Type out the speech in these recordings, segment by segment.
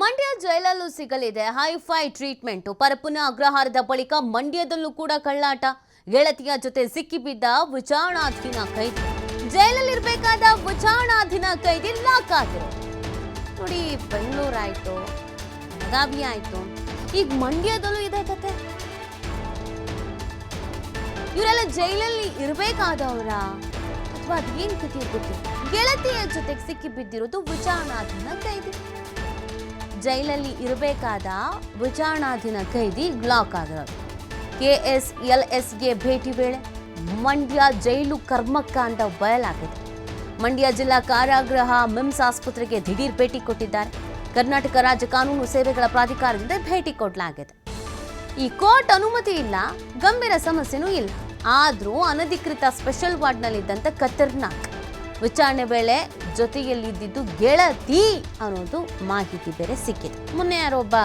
ಮಂಡ್ಯ ಜೈಲಲ್ಲೂ ಸಿಗಲಿದೆ hi fi treatment. Parappana ಅಗ್ರಹಾರದ ಬಳಿಕ ಮಂಡ್ಯದಲ್ಲೂ ಕೂಡ ಕಳ್ಳಾಟ. ಗೆಳತಿಯ ಜೊತೆ ಸಿಕ್ಕಿಬಿದ್ದ ವಿಚಾರಣಾಧೀನ ಕೈದಿ. ಜೈಲಲ್ಲಿರಬೇಕಾದ ವಿಚಾರಣಾಧೀನ ಕೈದಿ ಲಾಕ್ ಆಗಿರೋ ನೋಡಿ. ಬೆಂಗಳೂರು ಆಯ್ತು, ಬೆಳಗಾವಿ ಆಯ್ತು, ಈಗ ಮಂಡ್ಯದಲ್ಲೂ ಇದೆ ಕತೆ. ಇವರೆಲ್ಲ ಜೈಲಲ್ಲಿ ಇರಬೇಕಾದವರ ಅಥವಾ ಅದೇನ್ ಕತೆ ಗೊತ್ತಿಲ್ಲ. ಗೆಳತಿಯ ಜೊತೆಗೆ ಸಿಕ್ಕಿಬಿದ್ದಿರೋದು ವಿಚಾರಣಾಧೀನ ಕೈದಿ. ಜೈಲಲ್ಲಿ ಇರಬೇಕಾದ ವಿಚಾರಣಾಧೀನ ಕೈದಿ ಲಾಕ್ ಆಗಿರೋದು. KSLSಗೆ ಭೇಟಿ ವೇಳೆ ಮಂಡ್ಯ ಜೈಲು ಕರ್ಮಕಾಂಡ ಬಯಲಾಗಿದೆ. ಮಂಡ್ಯ ಜಿಲ್ಲಾ ಕಾರಾಗೃಹ ಮಿಮ್ಸ್ ಆಸ್ಪತ್ರೆಗೆ ದಿಢೀರ್ ಭೇಟಿ ಕೊಟ್ಟಿದ್ದಾರೆ. ಕರ್ನಾಟಕ ರಾಜ್ಯ ಕಾನೂನು ಸೇವೆಗಳ ಪ್ರಾಧಿಕಾರದಿಂದ ಭೇಟಿ ಕೊಡಲಾಗಿದೆ. ಈ ಕೋರ್ಟ್ ಅನುಮತಿ ಇಲ್ಲ, ಗಂಭೀರ ಸಮಸ್ಯೆನೂ ಇಲ್ಲ. ಆದ್ರೂ ಅನಧಿಕೃತ ಸ್ಪೆಷಲ್ ವಾರ್ಡ್ನಲ್ಲಿದ್ದಂಥ ಖತರ್ನಾಕ್ ವಿಚಾರಣೆ ವೇಳೆ ಜೊತೆಯಲ್ಲಿದ್ದು ಗೆಳತಿ ಅನ್ನೋದು ಮಾಹಿತಿ ಬೇರೆ ಸಿಕ್ಕಿದೆ. ಮೊನ್ನೆ ಯಾರೋ ಒಬ್ಬ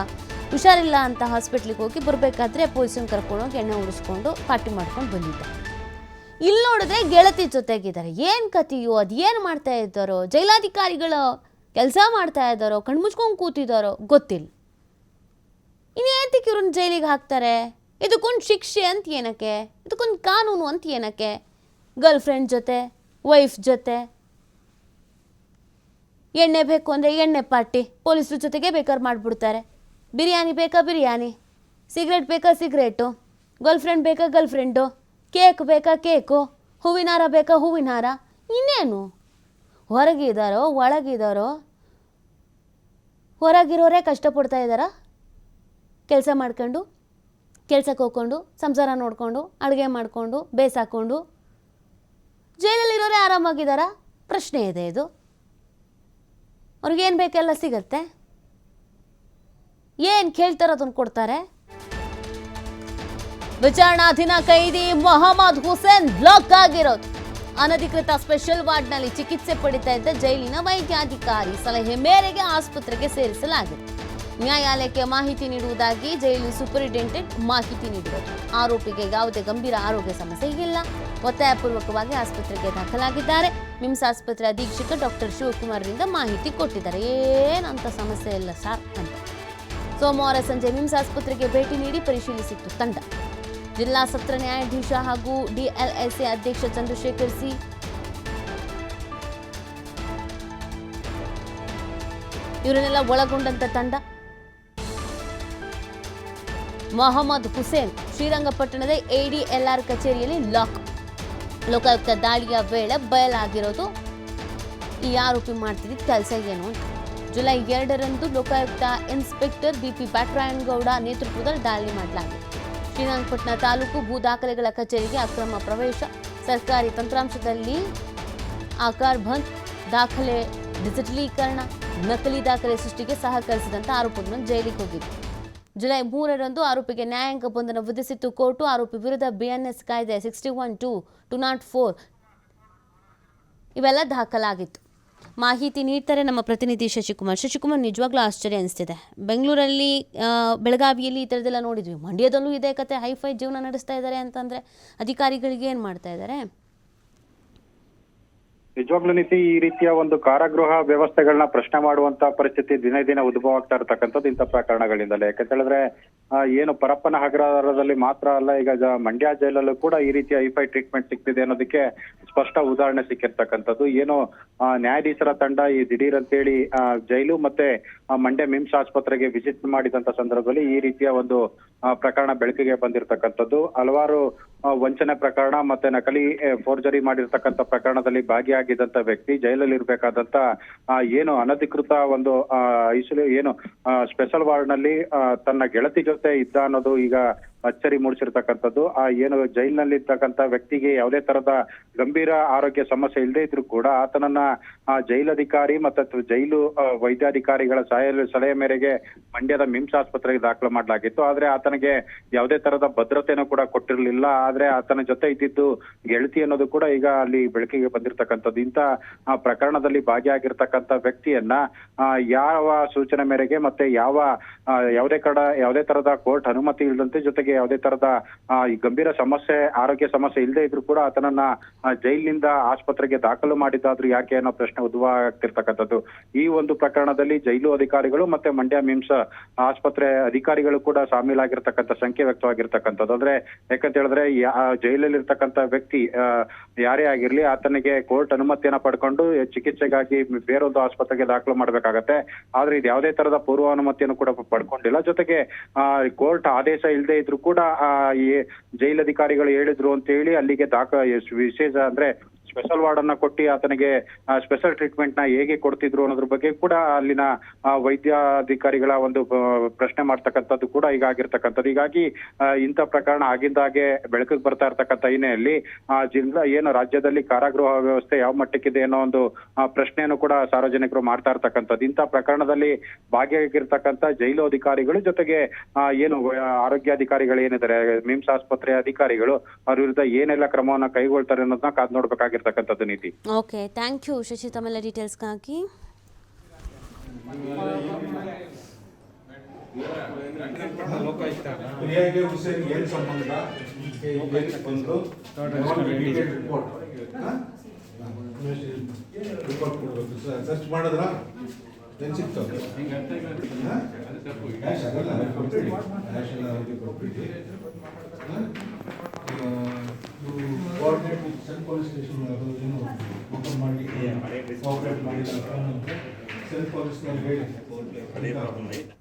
ಹುಷಾರಿಲ್ಲ ಅಂತ ಹಾಸ್ಪಿಟ್ಲಿಗೆ ಹೋಗಿ ಬರಬೇಕಾದ್ರೆ ಪೊಲೀಸನ್ ಕರ್ಕೊಂಡೋಗಿ ಎಣ್ಣೆ ಉಡಿಸ್ಕೊಂಡು ಪಾರ್ಟಿ ಮಾಡ್ಕೊಂಡು ಬಂದಿದ್ದ. ಇಲ್ಲಿ ನೋಡಿದ್ರೆ ಗೆಳತಿ ಜೊತೆಗಿದ್ದಾರೆ. ಏನು ಕತೆಯೋ, ಅದು ಏನು ಮಾಡ್ತಾ ಇದ್ದಾರೋ, ಜೈಲಾಧಿಕಾರಿಗಳು ಕೆಲಸ ಮಾಡ್ತಾ ಇದ್ದಾರೋ, ಕಣ್ಮುಚ್ಕೊಂಡು ಕೂತಿದ್ದಾರೋ ಗೊತ್ತಿಲ್ಲ. ಇನ್ನೇಂತಕ್ಕೆ ಇವ್ರನ್ನ ಜೈಲಿಗೆ ಹಾಕ್ತಾರೆ? ಇದಕ್ಕೊಂದು ಶಿಕ್ಷೆ ಅಂತ ಏನಕ್ಕೆ, ಇದಕ್ಕೊಂದು ಕಾನೂನು ಅಂತ ಏನಕ್ಕೆ? ಗರ್ಲ್ ಫ್ರೆಂಡ್ ಜೊತೆ, ವೈಫ್ ಜೊತೆ ಎಣ್ಣೆ ಬೇಕು ಅಂದರೆ ಎಣ್ಣೆ ಪಾರ್ಟಿ ಪೊಲೀಸ್ರ ಜೊತೆಗೆ ಬೇಕಾದ್ರೆ ಮಾಡಿಬಿಡ್ತಾರೆ. ಬಿರಿಯಾನಿ ಬೇಕಾ ಬಿರಿಯಾನಿ, ಸಿಗರೇಟ್ ಬೇಕಾ ಸಿಗರೇಟು, ಗರ್ಲ್ ಫ್ರೆಂಡ್ ಬೇಕಾ ಗರ್ಲ್ ಫ್ರೆಂಡು, ಕೇಕ್ ಬೇಕಾ ಕೇಕು, ಹೂವಿನ ಹಾರ ಬೇಕಾ ಹೂವಿನ ಹಾರ. ಇನ್ನೇನು ಹೊರಗಿದ್ದಾರೋ ಒಳಗಿದ್ದಾರೋ, ಹೊರಗಿರೋರೇ ಕಷ್ಟಪಡ್ತಾ ಇದ್ದಾರಾ? ಕೆಲಸ ಮಾಡ್ಕೊಂಡು, ಕೆಲ್ಸಕ್ಕೆ ಹೋಗ್ಕೊಂಡು, ಸಂಸಾರ ನೋಡಿಕೊಂಡು, ಅಡುಗೆ ಮಾಡಿಕೊಂಡು, ಬೇಸಾಕೊಂಡು ಜೈಲಲ್ಲಿರೋರೇ ಆರಾಮಾಗಿದ್ದಾರಾ? ಪ್ರಶ್ನೆ ಇದೆ ಇದು. ಅವ್ರಿಗೇನು ಬೇಕೆಲ್ಲ ಸಿಗತ್ತೆ, ಏನು ಕೇಳ್ತಾರೋ ಅದನ್ನು ಕೊಡ್ತಾರೆ. ವಿಚಾರಣಾಧೀನ ಕೈದಿ ಮೊಹಮ್ಮದ್ ಹುಸೇನ್ ಲಾಕ್ ಆಗಿರೋದು. ಅನಧಿಕೃತ ಸ್ಪೆಷಲ್ ವಾರ್ಡ್ನಲ್ಲಿ ಚಿಕಿತ್ಸೆ ಪಡಿತಾ ಇದ್ದ ಜೈಲಿನ ವೈದ್ಯಾಧಿಕಾರಿ ಸಲಹೆ ಮೇರೆಗೆ ಆಸ್ಪತ್ರೆಗೆ ಸೇರಿಸಲಾಗಿದೆ. ನ್ಯಾಯಾಲಯಕ್ಕೆ ಮಾಹಿತಿ ನೀಡುವುದಾಗಿ ಜೈಲು ಸೂಪರಿಂಟೆಂಡೆಂಟ್ ಮಾಹಿತಿ ನೀಡಿದರು. ಆರೋಪಿಗೆ ಯಾವುದೇ ಗಂಭೀರ ಆರೋಗ್ಯ ಸಮಸ್ಯೆ ಇಲ್ಲ. ಒತ್ತಾಯಪೂರ್ವಕವಾಗಿ ಆಸ್ಪತ್ರೆಗೆ ದಾಖಲಾಗಿದ್ದಾರೆ. ಮಿಮ್ಸ್ ಆಸ್ಪತ್ರೆ ಅಧೀಕ್ಷಕ ಡಾಕ್ಟರ್ ಶಿವಕುಮಾರ್ರಿಂದ ಮಾಹಿತಿ ಕೊಟ್ಟಿದ್ದಾರೆ. ಏನಂತ ಸಮಸ್ಯೆ ಇಲ್ಲ ಸರ್ ಅಂತ. ಸೋಮವಾರ ಸಂಜೆ ಮಿಮ್ಸ್ ಆಸ್ಪತ್ರೆಗೆ ಭೇಟಿ ನೀಡಿ ಪರಿಶೀಲಿಸಿತ್ತು ತಂಡ. ಜಿಲ್ಲಾ ಸತ್ರ ನ್ಯಾಯಾಧೀಶ ಹಾಗೂ DLSA ಅಧ್ಯಕ್ಷ ಚಂದ್ರಶೇಖರ್ ಸಿ ಇವರನ್ನೆಲ್ಲ ಒಳಗೊಂಡಂತ ತಂಡ ಮೊಹಮ್ಮದ್ ಹುಸೇನ್ ಶ್ರೀರಂಗಪಟ್ಟಣದ ADLR ಕಚೇರಿಯಲ್ಲಿ ಲಾಕ್. ಲೋಕಾಯುಕ್ತ ದಾಳಿಯ ವೇಳೆ ಬಯಲಾಗಿರೋದು ಈ ಆರೋಪಿ ಮಾಡ್ತಿದ್ದ ಕೆಲಸ ಏನು ಅಂತ. ಜುಲೈ 2ರಂದು ಲೋಕಾಯುಕ್ತ ಇನ್ಸ್ಪೆಕ್ಟರ್ BP ಬ್ಯಾಟ್ರಾಯನಗೌಡ ನೇತೃತ್ವದಲ್ಲಿ ದಾಳಿ ಮಾಡಲಾಗಿದೆ. ಶ್ರೀರಂಗಪಟ್ಟಣ ತಾಲೂಕು ಭೂ ದಾಖಲೆಗಳ ಕಚೇರಿಗೆ ಅಕ್ರಮ ಪ್ರವೇಶ, ಸರ್ಕಾರಿ ತಂತ್ರಾಂಶದಲ್ಲಿ ಆಕಾರ್ ಬಂದ್, ದಾಖಲೆ ಡಿಜಿಟಲೀಕರಣ, ನಕಲಿ ದಾಖಲೆ ಸೃಷ್ಟಿಗೆ ಸಹಕರಿಸಿದಂಥ ಆರೋಪಗಳನ್ನು ಜೈಲಿಗೆ ಹೋಗಿತ್ತು. ಜುಲೈ 3ರಂದು ಆರೋಪಿಗೆ ನ್ಯಾಯಾಂಗ ಬಂಧನ ವಿಧಿಸಿತ್ತು ಕೋರ್ಟು. ಆರೋಪಿ ವಿರುದ್ಧ BNS ಕಾಯ್ದೆ 61(2), 204 ಇವೆಲ್ಲ ದಾಖಲಾಗಿತ್ತು. ಮಾಹಿತಿ ನೀಡ್ತಾರೆ ನಮ್ಮ ಪ್ರತಿನಿಧಿ ಶಶಿಕುಮಾರ್. ಶಶಿಕುಮಾರ್, ನಿಜವಾಗ್ಲೂ ಆಶ್ಚರ್ಯ ಅನಿಸ್ತಿದೆ. ಬೆಂಗಳೂರಲ್ಲಿ, ಬೆಳಗಾವಿಯಲ್ಲಿ ಈ ಥರದ್ದೆಲ್ಲ ನೋಡಿದ್ವಿ. ಮಂಡ್ಯದಲ್ಲೂ ಇದೇ ಕತೆ, ಹೈಫೈ ಜೀವನ ನಡೆಸ್ತಾ ಇದ್ದಾರೆ ಅಂತಂದರೆ ಅಧಿಕಾರಿಗಳಿಗೆ ಏನು ಮಾಡ್ತಾ ಇದ್ದಾರೆ? ನಿಜವಾಗ್ಲೂ ನೀತಿ ಈ ರೀತಿಯ ಒಂದು ಕಾರಾಗೃಹ ವ್ಯವಸ್ಥೆಗಳನ್ನ ಪ್ರಶ್ನೆ ಮಾಡುವಂತ ಪರಿಸ್ಥಿತಿ ದಿನೇ ದಿನ ಉದ್ಭವ ಆಗ್ತಾ ಇರ್ತಕ್ಕಂಥದ್ದು ಇಂಥ ಪ್ರಕರಣಗಳಿಂದಲೇ. ಯಾಕಂತ ಹೇಳಿದ್ರೆ ಏನು ಪರಪ್ಪನ ಹಗರದಲ್ಲಿ ಮಾತ್ರ ಅಲ್ಲ, ಈಗ ಮಂಡ್ಯ ಜೈಲಲ್ಲೂ ಕೂಡ ಈ ರೀತಿಯ ಹೈಫೈ ಟ್ರೀಟ್ಮೆಂಟ್ ಸಿಗ್ತಿದೆ ಅನ್ನೋದಕ್ಕೆ ಸ್ಪಷ್ಟ ಉದಾಹರಣೆ ಸಿಕ್ಕಿರ್ತಕ್ಕಂಥದ್ದು. ಏನು ನ್ಯಾಯಾಧೀಶರ ತಂಡ ಈ ದಿಢೀರ್ ಅಂತೇಳಿ ಜೈಲು ಮತ್ತೆ ಮಂಡ್ಯ ಮಿಮ್ಸ್ ಆಸ್ಪತ್ರೆಗೆ ವಿಸಿಟ್ ಮಾಡಿದಂತ ಸಂದರ್ಭದಲ್ಲಿ ಈ ರೀತಿಯ ಒಂದು ಪ್ರಕರಣ ಬೆಳಕಿಗೆ ಬಂದಿರತಕ್ಕಂಥದ್ದು. ಹಲವಾರು ವಂಚನೆ ಪ್ರಕರಣ ಮತ್ತೆ ನಕಲಿ ಫೋರ್ಜರಿ ಮಾಡಿರ್ತಕ್ಕಂಥ ಪ್ರಕರಣದಲ್ಲಿ ಭಾಗಿಯಾಗಿದ್ದಂತ ವ್ಯಕ್ತಿ ಜೈಲಲ್ಲಿ ಇರ್ಬೇಕಾದಂತ ಏನು ಅನಧಿಕೃತ ಒಂದು ಏನು ಸ್ಪೆಷಲ್ ವಾರ್ಡ್ ನಲ್ಲಿ ತನ್ನ ಗೆಳತಿ ಜೊತೆ ಇದ್ದ ಅನ್ನೋದು ಈಗ ಅಚ್ಚರಿ ಮೂಡಿಸಿರ್ತಕ್ಕಂಥದ್ದು. ಏನು ಜೈಲಿನಲ್ಲಿ ಇರ್ತಕ್ಕಂಥ ವ್ಯಕ್ತಿಗೆ ಯಾವುದೇ ತರದ ಗಂಭೀರ ಆರೋಗ್ಯ ಸಮಸ್ಯೆ ಇಲ್ಲದೆ ಇದ್ರೂ ಕೂಡ ಆತನನ್ನ ಜೈಲಧಿಕಾರಿ ಮತ್ತು ಜೈಲು ವೈದ್ಯಾಧಿಕಾರಿಗಳ ಸಲಹೆ ಮೇರೆಗೆ ಮಂಡ್ಯದ ಮಿಮ್ಸ್ ಆಸ್ಪತ್ರೆಗೆ ದಾಖಲು ಮಾಡಲಾಗಿತ್ತು. ಆದ್ರೆ ಆತನಿಗೆ ಯಾವುದೇ ತರದ ಭದ್ರತೆನೂ ಕೂಡ ಕೊಟ್ಟಿರಲಿಲ್ಲ. ಆದ್ರೆ ಆತನ ಜೊತೆ ಇದ್ದಿದ್ದು ಗೆಳತಿ ಅನ್ನೋದು ಕೂಡ ಈಗ ಅಲ್ಲಿ ಬೆಳಕಿಗೆ ಬಂದಿರತಕ್ಕಂಥದ್ದು. ಇಂಥ ಪ್ರಕರಣದಲ್ಲಿ ಭಾಗಿಯಾಗಿರ್ತಕ್ಕಂಥ ವ್ಯಕ್ತಿಯನ್ನ ಯಾವ ಸೂಚನೆ ಮೇರೆಗೆ ಮತ್ತೆ ಯಾವುದೇ ತರದ ಕೋರ್ಟ್ ಅನುಮತಿ ಇಲ್ಲದಂತೆ ಜೊತೆಗೆ ಆತನಿಗೆ ಯಾವುದೇ ತರದ ಈ ಗಂಭೀರ ಸಮಸ್ಯೆ ಆರೋಗ್ಯ ಸಮಸ್ಯೆ ಇಲ್ಲದೆ ಇದ್ರು ಕೂಡ ಆತನನ್ನ ಜೈಲಿನಿಂದ ಆಸ್ಪತ್ರೆಗೆ ದಾಖಲು ಮಾಡಿದ್ದಾದ್ರೂ ಯಾಕೆ ಅನ್ನೋ ಪ್ರಶ್ನೆ ಉದ್ಭವ ಆಗ್ತಿರ್ತಕ್ಕಂಥದ್ದು. ಈ ಒಂದು ಪ್ರಕರಣದಲ್ಲಿ ಜೈಲು ಅಧಿಕಾರಿಗಳು ಮತ್ತೆ ಮಂಡ್ಯ ಮಿಮ್ಸ್ ಆಸ್ಪತ್ರೆ ಅಧಿಕಾರಿಗಳು ಕೂಡ ಶಾಮೀಲಾಗಿರ್ತಕ್ಕಂಥ ಸಂಖ್ಯೆ ವ್ಯಕ್ತವಾಗಿರ್ತಕ್ಕಂಥದ್ದು. ಅಂದ್ರೆ ಯಾಕಂತ ಹೇಳಿದ್ರೆ ಜೈಲಲ್ಲಿ ಇರ್ತಕ್ಕಂಥ ವ್ಯಕ್ತಿ ಯಾರೇ ಆಗಿರ್ಲಿ ಆತನಿಗೆ ಕೋರ್ಟ್ ಅನುಮತಿಯನ್ನ ಪಡ್ಕೊಂಡು ಚಿಕಿತ್ಸೆಗಾಗಿ ಬೇರೊಂದು ಆಸ್ಪತ್ರೆಗೆ ದಾಖಲು ಮಾಡ್ಬೇಕಾಗತ್ತೆ. ಆದ್ರೆ ಇದು ಯಾವುದೇ ತರದ ಪೂರ್ವ ಅನುಮತಿಯನ್ನು ಕೂಡ ಪಡ್ಕೊಂಡಿಲ್ಲ. ಜೊತೆಗೆ ಕೋರ್ಟ್ ಆದೇಶ ಇಲ್ಲದೆ ಇದ್ರು ಕೂಡ ಈ ಜೈಲಧಿಕಾರಿಗಳು ಹೇಳಿದ್ರು ಅಂತ ಹೇಳಿ ಅಲ್ಲಿಗೆ ವಿಶೇಷ ಅಂದ್ರೆ ಸ್ಪೆಷಲ್ ವಾರ್ಡ್ ಅನ್ನ ಕೊಟ್ಟು ಆತನಿಗೆ ಸ್ಪೆಷಲ್ ಟ್ರೀಟ್ಮೆಂಟ್ ನ ಹೇಗೆ ಕೊಡ್ತಿದ್ರು ಅನ್ನೋದ್ರ ಬಗ್ಗೆ ಕೂಡ ಅಲ್ಲಿನ ವೈದ್ಯಾಧಿಕಾರಿಗಳ ಒಂದು ಪ್ರಶ್ನೆ ಮಾಡ್ತಕ್ಕಂಥದ್ದು ಕೂಡ ಈಗ ಆಗಿರ್ತಕ್ಕಂಥದ್ದು. ಹೀಗಾಗಿ ಇಂಥ ಪ್ರಕರಣ ಆಗಿಂದಾಗೆ ಬೆಳಕಿಗೆ ಬರ್ತಾ ಇರ್ತಕ್ಕಂಥ ಹಿನ್ನೆಲೆಯಲ್ಲಿ ಜಿಲ್ಲಾ ಏನು ರಾಜ್ಯದಲ್ಲಿ ಕಾರಾಗೃಹ ವ್ಯವಸ್ಥೆ ಯಾವ ಮಟ್ಟಕ್ಕಿದೆ ಅನ್ನೋ ಒಂದು ಪ್ರಶ್ನೆಯನ್ನು ಕೂಡ ಸಾರ್ವಜನಿಕರು ಮಾಡ್ತಾ ಇರ್ತಕ್ಕಂಥದ್ದು. ಇಂಥ ಪ್ರಕರಣದಲ್ಲಿ ಭಾಗಿಯಾಗಿರ್ತಕ್ಕಂಥ ಜೈಲು ಅಧಿಕಾರಿಗಳು ಜೊತೆಗೆ ಏನು ಆರೋಗ್ಯಾಧಿಕಾರಿಗಳು ಏನಿದ್ದಾರೆ ಮಿಮ್ಸ್ ಆಸ್ಪತ್ರೆಯ ಅಧಿಕಾರಿಗಳು ಅವ್ರ ವಿರುದ್ಧ ಏನೆಲ್ಲ ಕ್ರಮವನ್ನ ಕೈಗೊಳ್ತಾರೆ ಅನ್ನೋದನ್ನ ಕಾದ್ ನೋಡ್ಬೇಕಾಗಿರ್ತಕ್ಕಂಥದ್ದು ನೀತಿ. ಓಕೆ, ಥ್ಯಾಂಕ್ ಯು ಶಶಿ ತಮ್ಮೆಲ್ಲ ಡೀಟೇಲ್ಸ್ಗಾಗಿ. ಸರ್ಚ್ ಮಾಡಿದ್ರ ಏನ್ ಸಿಗ್ತದೆ ಸೆಂಟ್ ಪೊಲೀಸ್ ಸ್ಟೇಷನ್ ಓಪನ್ ಮಾಡಿ ಕೋಆಪರೇಟ್ ಮಾಡಿ ಸೆಂಟ್ ಪೊಲೀಸ್ನವ್ರು ಹೇಳಿ